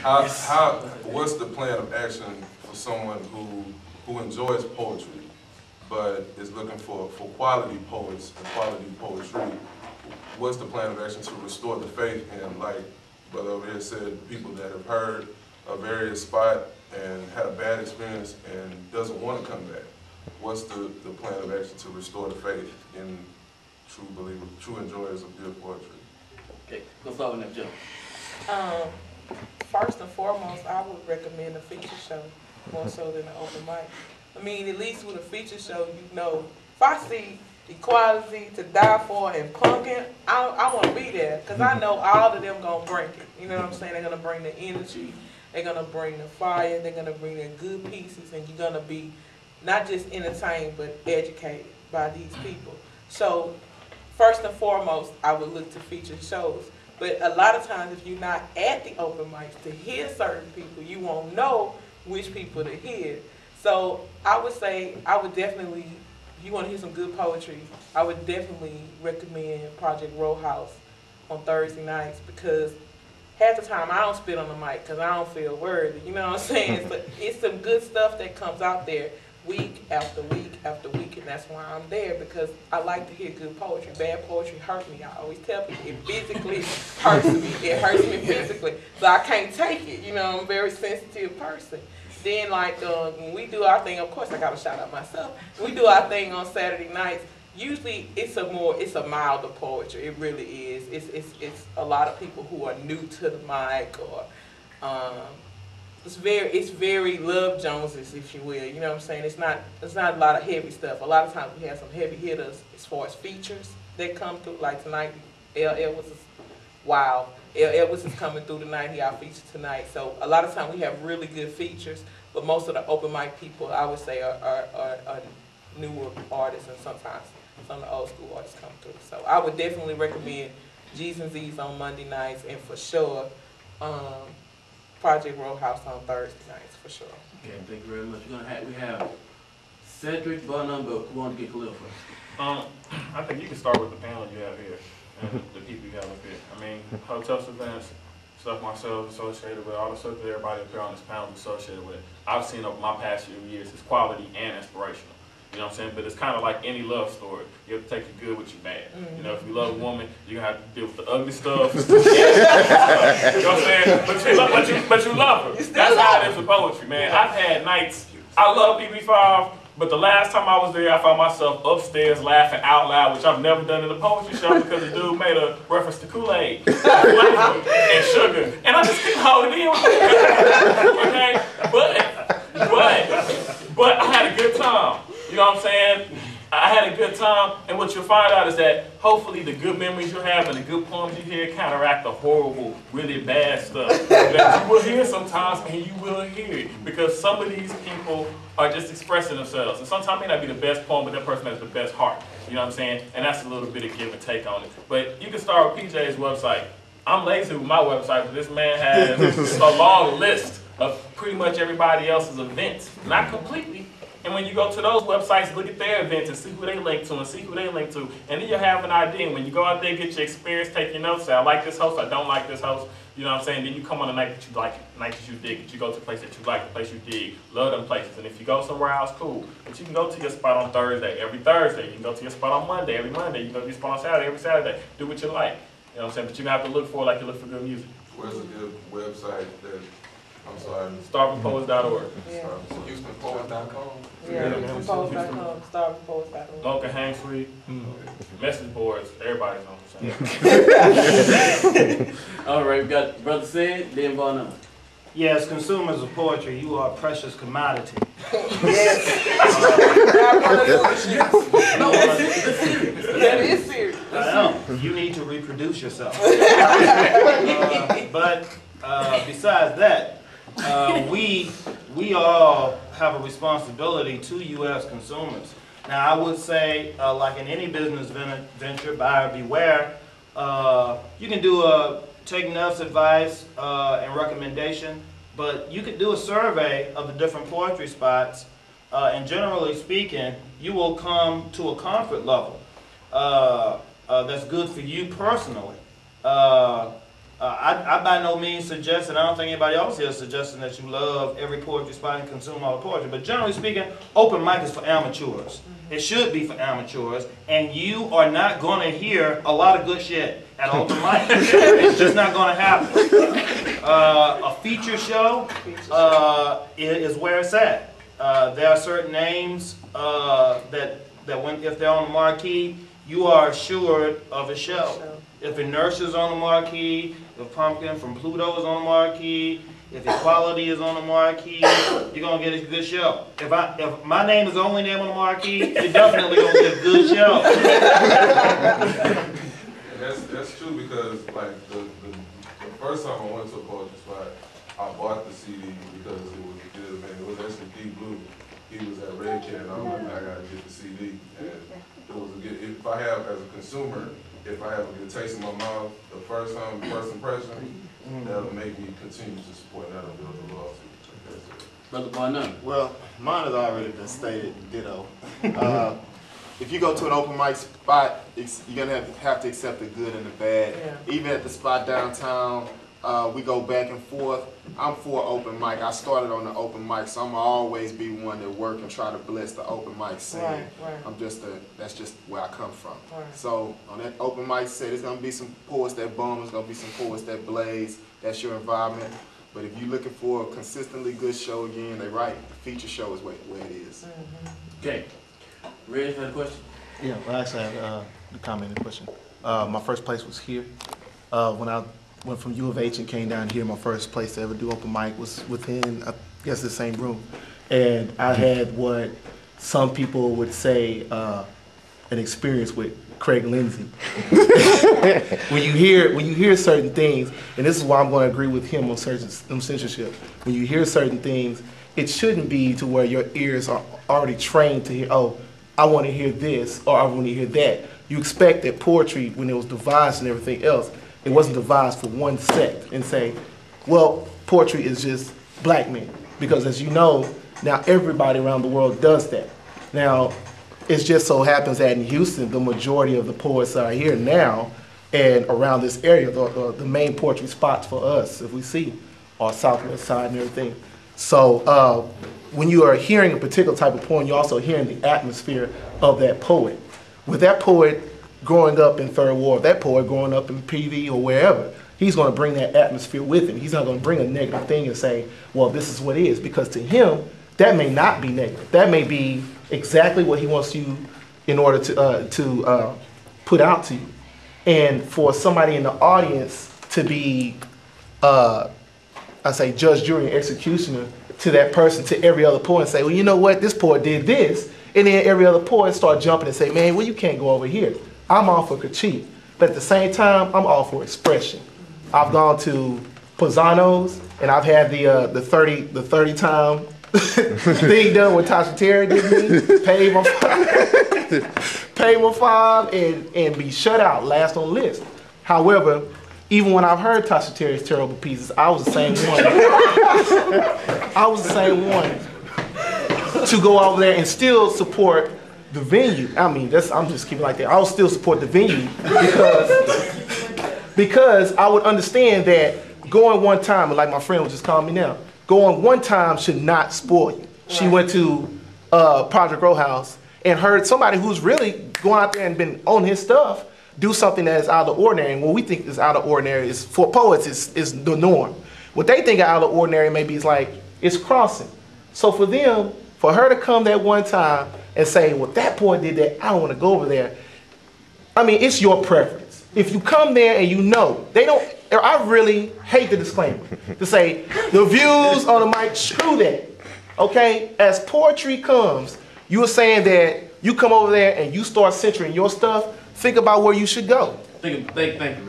What's the plan of action for someone who enjoys poetry, but is looking for quality poets and quality poetry? What's the plan of action to restore the faith in, like Brother over here said, people that have heard a various spot and had a bad experience and doesn't want to come back? What's the plan of action to restore the faith in true believers, true enjoyers of good poetry? Okay, let's start with that, Joe. First and foremost, I would recommend a feature show more so than an open mic. I mean, at least with a feature show, you know, if I see Equality, To Die For, and Punkin, I want to be there because I know all of them going to bring it. You know what I'm saying? They're going to bring the energy, they're going to bring the fire, they're going to bring their good pieces, and you're going to be not just entertained but educated by these people. So first and foremost, I would look to feature shows. But a lot of times if you're not at the open mics to hear certain people, you won't know which people to hear. So I would say, I would definitely, if you want to hear some good poetry, I would definitely recommend Project Row House on Thursday nights, because half the time I don't spit on the mic because I don't feel worthy. You know what I'm saying? It's some good stuff that comes out there week after week after week, and that's why I'm there, because I like to hear good poetry. Bad poetry hurt me. I always tell people it physically hurts me. It hurts me physically, so I can't take it. You know, I'm a very sensitive person. Then, like, when we do our thing, of course I gotta shout out myself. When we do our thing on Saturday nights, usually it's a milder poetry. It really is. It's a lot of people who are new to the mic, or it's very Love Joneses, if you will. You know what I'm saying? It's not a lot of heavy stuff. A lot of times we have some heavy hitters as far as features that come through. Like tonight, LL was coming through tonight. He our feature tonight. So a lot of times we have really good features, but most of the open mic people, I would say, are newer artists, and sometimes some of the old school artists come through. So I would definitely recommend G's and Z's on Monday nights, and for sure Project Row House on Thursday nights, for sure. Okay, thank you very much. We have Cedric, Barnum, but who want to get Khalil first? I think you can start with the panel you have here and the people you have up here. I mean, hotel events, stuff Marcel is associated with, all the stuff that everybody up here on this panel is associated with. I've seen over my past few years, it's quality and inspirational. You know what I'm saying? But it's kind of like any love story. You have to take the good with your bad. You know, if you love a woman, you're going to have to deal with the ugly stuff. You know what I'm saying? But you love her. That's how it is with poetry, man. I've had nights, I love BB5, but the last time I was there, I found myself upstairs laughing out loud, which I've never done in a poetry show, because the dude made a reference to Kool-Aid and sugar. And I just couldn't hold it in. Okay? But I had a good time. You know what I'm saying? I had a good time, and what you'll find out is that hopefully the good memories you have and the good poems you hear counteract the horrible, really bad stuff that you will hear sometimes, and you will hear it, because some of these people are just expressing themselves, and sometimes it may not be the best poem, but that person has the best heart. You know what I'm saying? And that's a little bit of give and take on it. But you can start with PJ's website. I'm lazy with my website, but this man has a long list of pretty much everybody else's events. Not completely. And when you go to those websites, look at their events and see who they link to and see who they link to. And then you'll have an idea. And when you go out there, get your experience, take your notes, say, I like this host, I don't like this host. You know what I'm saying? Then you come on a night that you like, night that you dig, that you go to a place that you like, the place you dig, love them places. And if you go somewhere else, cool. But you can go to your spot on Thursday, every Thursday. You can go to your spot on Monday, every Monday. You can go to your spot on Saturday, every Saturday. Do what you like. You know what I'm saying? But you're going to have to look for it like you look for good music. Where's a good website that, I'm sorry, StarvingPoets.org. Yeah. HoustonPoets.com? Yeah, HoustonPoets.com, StarvingPoets.org. Local Hang Suite, message boards, everybody's on the same. All right, we got Brother Sid, then Barnum. Yes, consumers of poetry, you are a precious commodity. Yes. No, it's serious. That is serious. I know. You need to reproduce yourself. But besides that, we all have a responsibility to you as consumers. Now, I would say, like in any business venture, buyer beware. You can do take Nuff's advice and recommendation, but you could do a survey of the different poetry spots, and generally speaking, you will come to a comfort level that's good for you personally. I by no means suggest, and I don't think anybody else here is suggesting that you love every poetry spot and consume all the poetry. But generally speaking, open mic is for amateurs. It should be for amateurs, and you are not going to hear a lot of good shit at open mic. It's just not going to happen. A feature show is where it's at. There are certain names that when, if they're on the marquee, you are assured of a show. If Inertia's on the marquee, if Pumpkin from Pluto is on the marquee, if Equality is on the marquee, you're gonna get a good show. If my name is the only name on the marquee, you're definitely gonna get a good show. That's true because like the first time I went to a poetry spot, I bought the CD because it was actually D Blue. He was at Red Can, and I was like, I gotta get the CD. And it was a good, if I have as a consumer, if I have a good taste in my mouth the first time, first impression, that'll make me continue to support that and build the loyalty. Brother Barnum. Well, mine has already been stated, ditto. If you go to an open mic spot, you're gonna have to accept the good and the bad. Yeah. Even at the spot downtown, we go back and forth. I'm for open mic. I started on the open mic, so I'm gonna always be one that work and try to bless the open mic scene. Right. That's just where I come from. Right. So on that open mic set, there's gonna be some poets that bum, there's gonna be some poets that blaze. That's your environment. But if you're looking for a consistently good show again, they're right. The feature show is where it is. Okay. Red had a question? Yeah, well, actually, I have a comment and a question. My first place was here. When I went from U of H and came down here, my first place to ever do open mic was within, I guess, the same room. And I had what some people would say an experience with Craig Lindsay. When you hear certain things, and this is why I'm going to agree with him on censorship. When you hear certain things, it shouldn't be to where your ears are already trained to hear, oh, I want to hear this or I want to hear that. You expect that poetry, when it was devised and everything else, it wasn't devised for one sect and say, well, poetry is just black men. Because as you know, now everybody around the world does that. Now, it just so happens that in Houston, the majority of the poets are here now and around this area, the main poetry spots for us, if we see, are Southwest side and everything. So when you are hearing a particular type of poem, you're also hearing the atmosphere of that poet. With that poet growing up in Third Ward, that poet growing up in PV or wherever, he's going to bring that atmosphere with him. He's not going to bring a negative thing and say, well, this is what it is. Because to him, that may not be negative. That may be exactly what he wants you in order to put out to you. And for somebody in the audience to be, I say, judge, jury, and executioner to that person, to every other poet, and say, well, you know what, this poet did this. And then every other poet start jumping and say, man, well, you can't go over here. I'm all for critique. But at the same time, I'm all for expression. I've gone to Posano's, and I've had the 30 time thing done with Tasha Terry did me, paid my fine, and be shut out, last on the list. However, even when I've heard Tasha Terry's terrible pieces, I was the same one. I was the same one to go over there and still support the venue. I mean, I'm just keeping it like that. I would still support the venue because I would understand that going one time, like my friend was just calling me now, going one time should not spoil you. Right. She went to Project Row House and heard somebody who's really going out there and been on his stuff do something that is out of the ordinary. And what we think is out of ordinary is, for poets, is the norm. What they think out of the ordinary maybe is like, it's crossing. So for them, for her to come that one time and say, well, that poet did that, I don't want to go over there. I mean, it's your preference. If you come there and you know, they don't, I really hate the disclaimer to say, the views on the mic, screw that. Okay? As poetry comes, you are saying that you come over there and you start censoring your stuff, think about where you should go. Thank you, Rick. Thank you.